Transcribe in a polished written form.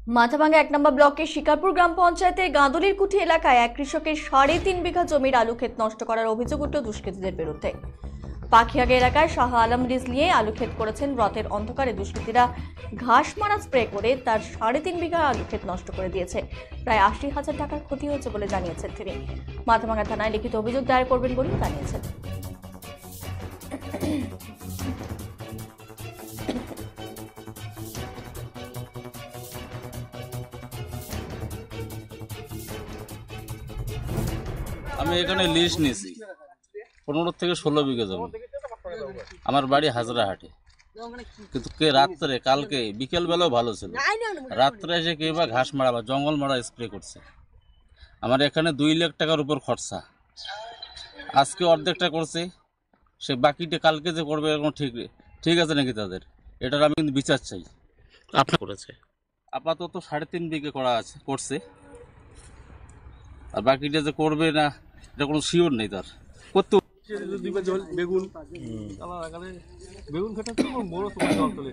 মাথাভাঙ্গা ১ নম্বর ব্লকের শিকারপুর গ্রাম পঞ্চায়েতের গাঁদুলির কুঠি এলাকায় এক কৃষকের ৩.৫ বিঘা জমির আলু ক্ষেত নষ্ট করার অভিযোগ উঠল দুষ্কৃতীদের বিরুদ্ধে। পাখিয়াগা এলাকায় শাহ আলম রিজ নিয়ে আলু ক্ষেত করেছেন। রাতের অন্ধকারে দুষ্কৃতীরা ঘাস মারা স্প্রে করে তার ৩.৫ বিঘা আলু ক্ষেত নষ্ট করে দিয়েছে। প্রায় ৮০,০০০ টাকার ক্ষতি হয়েছে বলে জানিয়েছেন তিনি। মাথাভাঙ্গা থানায় লিখিত অভিযোগ দায়ের করবেন বলে জানিয়েছেন। আমি এখানে লিস্ট নিয়েছি ১৫ থেকে ১৬ বিঘা জমি। আমার বাড়ি হাজরাহাটে, কিন্তু কে রাত্রে কালকে বিকেল বেলাও ভালো ছিল, রাত্রে এসে কে বা ঘাস মারা বা জঙ্গল মারা স্প্রে করছে। আমার এখানে ২ লাখ টাকার উপর খরচা, আজকে অর্ধেকটা করছে, সে বাকিটা কালকে যে করবে এরকম ঠিক আছে নাকি তাদের, এটার আমি কিন্তু বিচার চাই। আপনার করেছে আপাতত ৩.৫ বিঘা করছে, আর বাকিটা যে করবে না এটা কোনো শিওর নেই তার। করতে বেগুন বেগুন খেতে বড় তোমার জল চলে